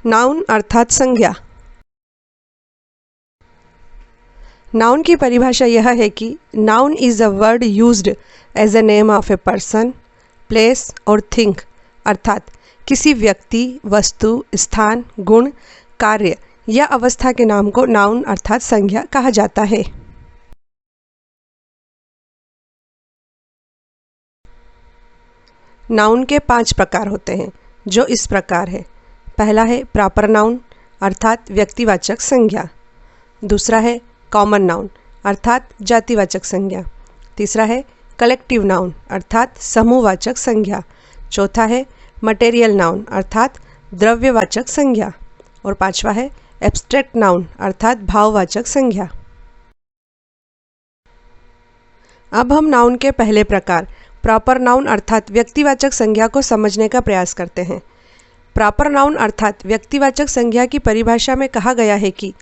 Noun अर्थात संज्ञा। Noun की परिभाषा यह है कि noun is a word used as a name of a person, place और थिंग, अर्थात किसी व्यक्ति, वस्तु, स्थान, गुण, कार्य या अवस्था के नाम को नाउन अर्थात संज्ञा कहा जाता है। नाउन के 5 प्रकार होते हैं, जो इस प्रकार है। पहला है प्रॉपर नाउन अर्थात व्यक्तिवाचक संज्ञा। दूसरा है कॉमन नाउन अर्थात जातिवाचक संज्ञा। तीसरा है कलेक्टिव नाउन अर्थात समूहवाचक संज्ञा। चौथा है मटेरियल नाउन अर्थात द्रव्यवाचक संज्ञा। और पांचवा है एब्स्ट्रैक्ट नाउन अर्थात भाववाचक संज्ञा। अब हम नाउन के पहले प्रकार प्रॉपर नाउन अर्थात व्यक्तिवाचक संज्ञा को समझने का प्रयास करते हैं। प्रॉपर नाउन अर्थात व्यक्तिवाचक संज्ञा की परिभाषा में कहा गया है कि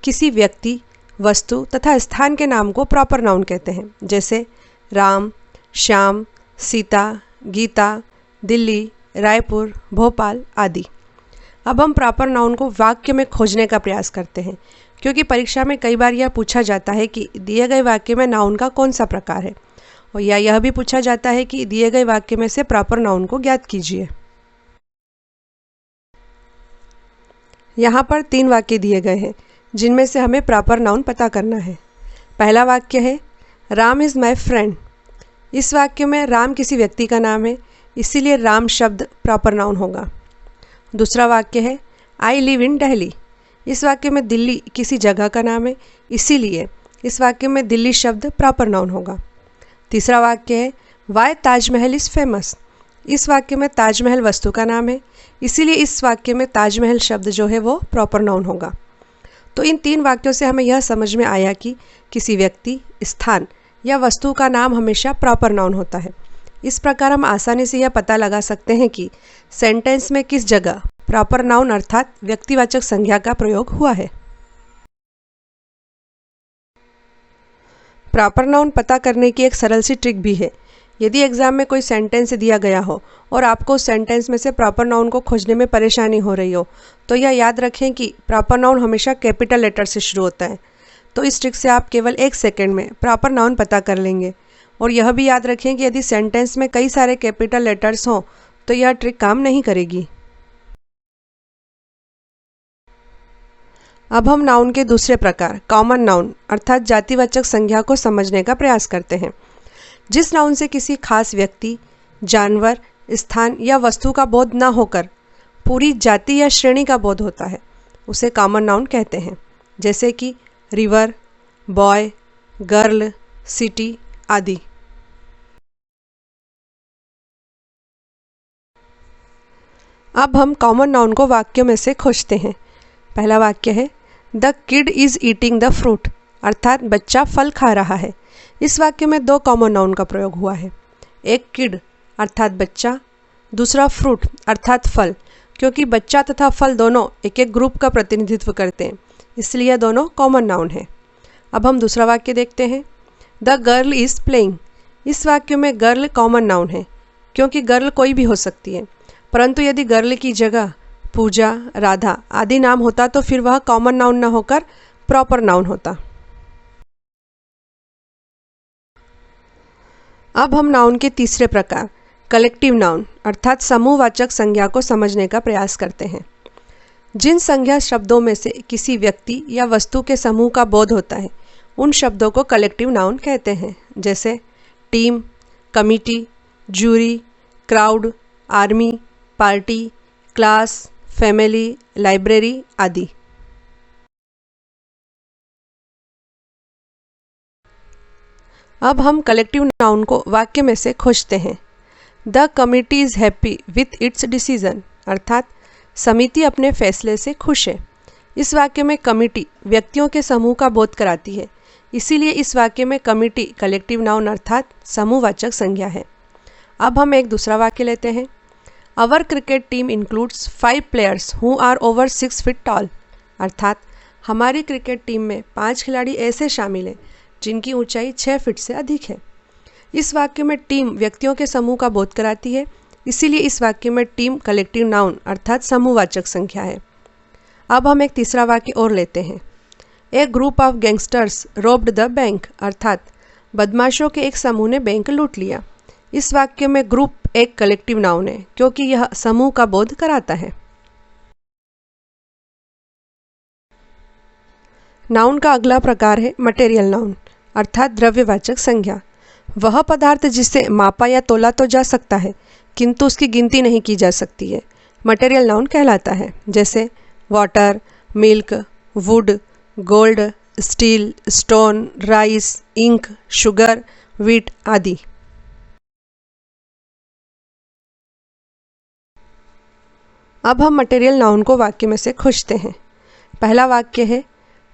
किसी व्यक्ति, वस्तु तथा स्थान के नाम को प्रॉपर नाउन कहते हैं, जैसे राम, श्याम, सीता, गीता, दिल्ली, रायपुर, भोपाल आदि। अब हम प्रॉपर नाउन को वाक्य में खोजने का प्रयास करते हैं, क्योंकि परीक्षा में कई बार यह पूछा जाता है कि दिए गए वाक्य में नाउन का कौन सा प्रकार है, और या यह भी पूछा जाता है कि दिए गए वाक्य में से प्रॉपर नाउन को ज्ञात कीजिए। यहाँ पर 3 वाक्य दिए गए हैं, जिनमें से हमें प्रॉपर नाउन पता करना है। पहला वाक्य है राम इज़ माई फ्रेंड। इस वाक्य में राम किसी व्यक्ति का नाम है, इसीलिए राम शब्द प्रॉपर नाउन होगा। दूसरा वाक्य है आई लिव इन दिल्ली। इस वाक्य में दिल्ली किसी जगह का नाम है, इसीलिए इस वाक्य में दिल्ली शब्द प्रॉपर नाउन होगा। तीसरा वाक्य है वाई ताजमहल इज़ फेमस। इस वाक्य में ताजमहल वस्तु का नाम है, इसीलिए इस वाक्य में ताजमहल शब्द जो है वो प्रॉपर नाउन होगा। तो इन 3 वाक्यों से हमें यह समझ में आया कि किसी व्यक्ति, स्थान या वस्तु का नाम हमेशा प्रॉपर नाउन होता है। इस प्रकार हम आसानी से यह पता लगा सकते हैं कि सेंटेंस में किस जगह प्रॉपर नाउन अर्थात व्यक्तिवाचक संज्ञा का प्रयोग हुआ है। प्रॉपर नाउन पता करने की एक सरल सी ट्रिक भी है। यदि एग्जाम में कोई सेंटेंस दिया गया हो और आपको उस सेंटेंस में से प्रॉपर नाउन को खोजने में परेशानी हो रही हो, तो यह याद रखें कि प्रॉपर नाउन हमेशा कैपिटल लेटर से शुरू होता है। तो इस ट्रिक से आप केवल 1 सेकंड में प्रॉपर नाउन पता कर लेंगे। और यह भी याद रखें कि यदि सेंटेंस में कई सारे कैपिटल लेटर्स हों तो यह ट्रिक काम नहीं करेगी। अब हम नाउन के दूसरे प्रकार कॉमन नाउन अर्थात जातिवाचक संज्ञा को समझने का प्रयास करते हैं। जिस नाउन से किसी खास व्यक्ति, जानवर, स्थान या वस्तु का बोध न होकर पूरी जाति या श्रेणी का बोध होता है, उसे कॉमन नाउन कहते हैं, जैसे कि रिवर, बॉय, गर्ल, सिटी आदि। अब हम कॉमन नाउन को वाक्यों में से खोजते हैं। पहला वाक्य है the kid is eating the fruit अर्थात बच्चा फल खा रहा है। इस वाक्य में 2 कॉमन नाउन का प्रयोग हुआ है, एक किड अर्थात बच्चा, दूसरा फ्रूट अर्थात फल, क्योंकि बच्चा तथा फल दोनों एक एक ग्रुप का प्रतिनिधित्व करते हैं, इसलिए यह दोनों कॉमन नाउन है। अब हम दूसरा वाक्य देखते हैं द गर्ल इज़ प्लेइंग। इस वाक्य में गर्ल कॉमन नाउन है, क्योंकि गर्ल कोई भी हो सकती है, परंतु यदि गर्ल की जगह पूजा, राधा आदि नाम होता तो फिर वह कॉमन नाउन न होकर प्रॉपर नाउन होता। अब हम नाउन के तीसरे प्रकार कलेक्टिव नाउन अर्थात समूहवाचक संज्ञा को समझने का प्रयास करते हैं। जिन संज्ञा शब्दों में से किसी व्यक्ति या वस्तु के समूह का बोध होता है, उन शब्दों को कलेक्टिव नाउन कहते हैं, जैसे team, committee, jury, crowd, army, party, class, family, library आदि। अब हम कलेक्टिव नाउन को वाक्य में से खोजते हैं। The committee is happy with its decision अर्थात समिति अपने फैसले से खुश है। इस वाक्य में कमिटी व्यक्तियों के समूह का बोध कराती है, इसीलिए इस वाक्य में कमिटी कलेक्टिव नाउन अर्थात समूहवाचक संज्ञा है। अब हम एक दूसरा वाक्य लेते हैं our cricket team includes 5 players who are over 6 feet tall अर्थात हमारी क्रिकेट टीम में 5 खिलाड़ी ऐसे शामिल हैं जिनकी ऊंचाई 6 फीट से अधिक है। इस वाक्य में टीम व्यक्तियों के समूह का बोध कराती है, इसीलिए इस वाक्य में टीम कलेक्टिव नाउन अर्थात समूहवाचक संख्या है। अब हम एक तीसरा वाक्य और लेते हैं। A group of gangsters robbed the bank, अर्थात बदमाशों के एक समूह ने बैंक लूट लिया। इस वाक्य में ग्रुप एक कलेक्टिव नाउन है क्योंकि यह समूह का बोध कराता है। नाउन का अगला प्रकार है मटेरियल नाउन, अर्थात द्रव्यवाचक संज्ञा। वह पदार्थ जिसे मापा या तोला तो जा सकता है किंतु उसकी गिनती नहीं की जा सकती है, मटेरियल नाउन कहलाता है। जैसे water, milk, wood, gold, steel, stone, rice, ink, sugar, wheat आदि। अब हम मटेरियल नाउन को वाक्य में से खोजते हैं। पहला वाक्य है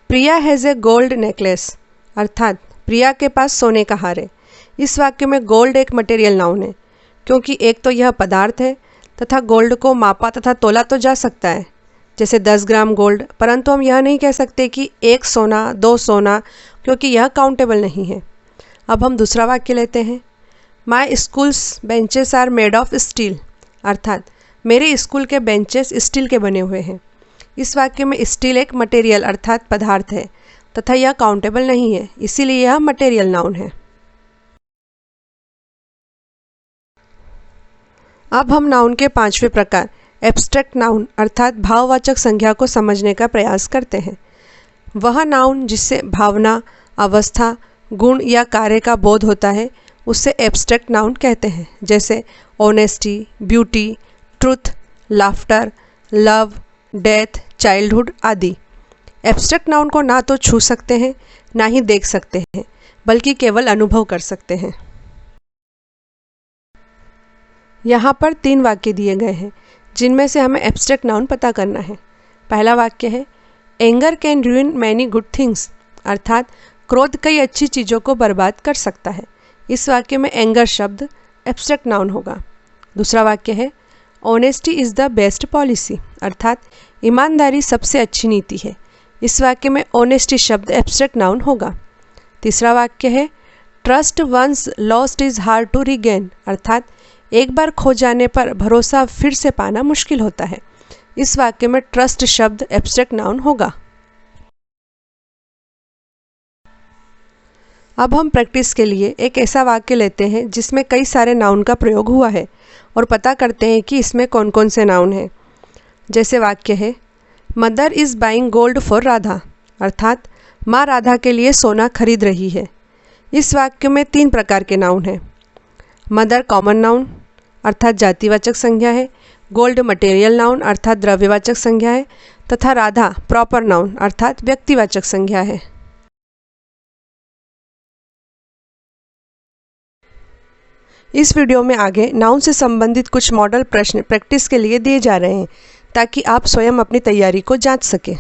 प्रिया हैज़ ए गोल्ड नेकलेस, अर्थात प्रिया के पास सोने का हार है। इस वाक्य में गोल्ड एक मटेरियल नाउन है क्योंकि एक तो यह पदार्थ है तथा गोल्ड को मापा तथा तोला तो जा सकता है, जैसे 10 ग्राम गोल्ड, परंतु हम यह नहीं कह सकते कि 1 सोना 2 सोना, क्योंकि यह काउंटेबल नहीं है। अब हम दूसरा वाक्य लेते हैं। My school's benches are made of steel, अर्थात मेरे स्कूल के बेंचेस स्टील के बने हुए हैं। इस वाक्य में स्टील एक मटेरियल अर्थात पदार्थ है तथा यह काउंटेबल नहीं है, इसीलिए यह मटेरियल नाउन है। अब हम नाउन के पांचवें प्रकार एब्स्ट्रैक्ट नाउन अर्थात भाववाचक संज्ञा को समझने का प्रयास करते हैं। वह नाउन जिससे भावना, अवस्था, गुण या कार्य का बोध होता है उससे एब्स्ट्रैक्ट नाउन कहते हैं। जैसे honesty, beauty, truth, laughter, love, death, childhood आदि। एब्स्ट्रैक्ट नाउन को ना तो छू सकते हैं ना ही देख सकते हैं, बल्कि केवल अनुभव कर सकते हैं। यहाँ पर 3 वाक्य दिए गए हैं जिनमें से हमें एब्स्ट्रैक्ट नाउन पता करना है। पहला वाक्य है anger can रूइन many good things, अर्थात क्रोध कई अच्छी चीज़ों को बर्बाद कर सकता है। इस वाक्य में एंगर शब्द एब्स्ट्रैक्ट नाउन होगा। दूसरा वाक्य है honesty is the best policy, अर्थात ईमानदारी सबसे अच्छी नीति है। इस वाक्य में ऑनेस्टी शब्द एब्स्ट्रैक्ट नाउन होगा। तीसरा वाक्य है trust once lost is hard to regain, अर्थात एक बार खो जाने पर भरोसा फिर से पाना मुश्किल होता है। इस वाक्य में ट्रस्ट शब्द एब्स्ट्रैक्ट नाउन होगा। अब हम प्रैक्टिस के लिए एक ऐसा वाक्य लेते हैं जिसमें कई सारे नाउन का प्रयोग हुआ है और पता करते हैं कि इसमें कौन कौन से नाउन हैं। जैसे वाक्य है mother is buying gold for Radha, अर्थात माँ राधा के लिए सोना खरीद रही है। इस वाक्य में 3 प्रकार के नाउन हैं। मदर कॉमन नाउन अर्थात जातिवाचक संज्ञा है, गोल्ड मटेरियल नाउन अर्थात द्रव्यवाचक संज्ञा है तथा राधा प्रॉपर नाउन अर्थात व्यक्तिवाचक संज्ञा है। इस वीडियो में आगे नाउन से संबंधित कुछ मॉडल प्रश्न प्रैक्टिस के लिए दिए जा रहे हैं ताकि आप स्वयं अपनी तैयारी को जांच सकें।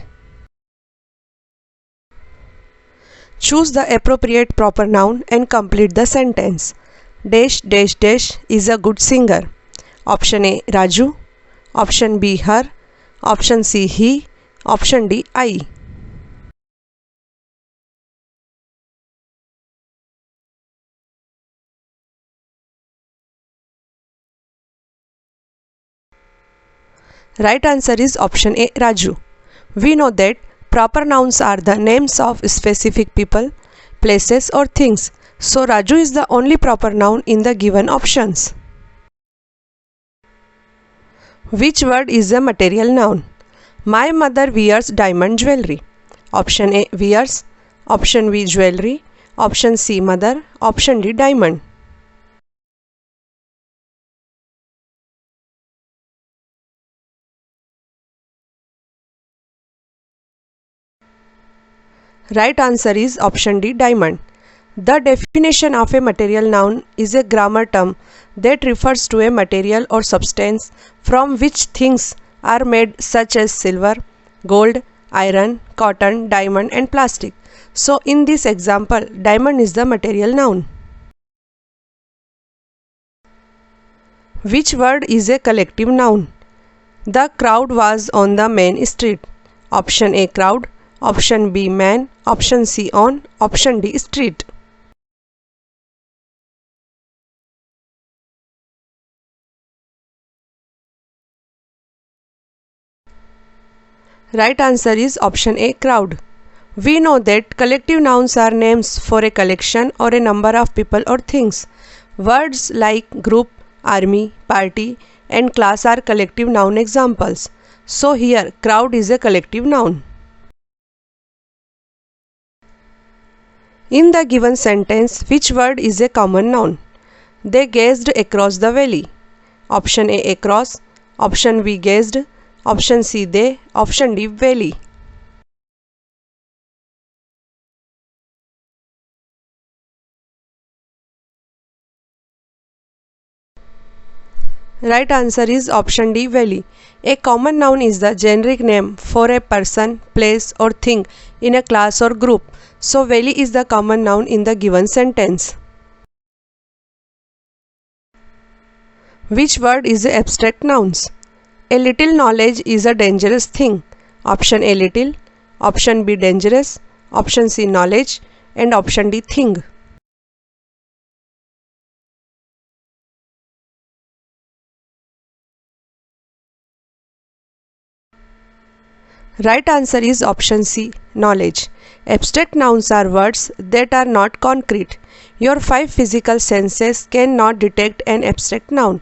Choose the appropriate proper noun and complete the sentence. Dash dash dash is a good singer. Option a Raju, option b her, option c he, option d I. Right answer is option A Raju. We know that proper nouns are the names of specific people, places or things. So Raju is the only proper noun in the given options. Which word is a material noun? My mother wears diamond jewelry. Option A wears, option B jewelry, option C mother, option D diamond. Right answer is option D diamond. The definition of a material noun is a grammar term that refers to a material or substance from which things are made such as silver, gold, iron, cotton, diamond and plastic. So in this example, diamond is the material noun. Which word is a collective noun? The crowd was on the main street. Option A crowd, option B man, option C on, option D street. Right answer is option A, crowd. We know that collective nouns are names for a collection or a number of people or things. Words like group, army, party, and class are collective noun examples. So here, crowd is a collective noun. In the given sentence, which word is a common noun? They gazed across the valley. Option A, across. Option B, gazed. Option C, they. Option D, valley. Right answer is option D, valley. A common noun is the generic name for a person, place or thing in a class or group. So valley is the common noun in the given sentence. Which word is abstract nouns? A little knowledge is a dangerous thing. Option A, little. Option B, dangerous. Option C, knowledge. And option D, thing. Right answer is option C, knowledge. Abstract nouns are words that are not concrete. Your 5 physical senses cannot detect an abstract noun.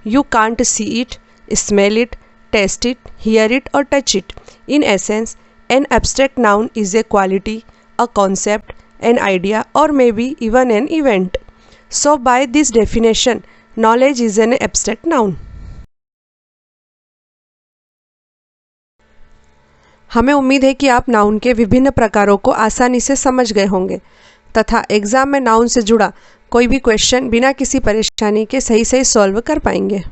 You can't see it, smell it, taste it, hear it or touch it. In essence, an abstract noun is a quality, a concept, an idea or maybe even an event. So by this definition, knowledge is an abstract noun. हमें उम्मीद है कि आप noun के विभिन्न प्रकारों को आसानी से समझ गए होंगे तथा एग्ज़ाम में नाउन से जुड़ा कोई भी क्वेश्चन बिना किसी परेशानी के सही सॉल्व कर पाएंगे।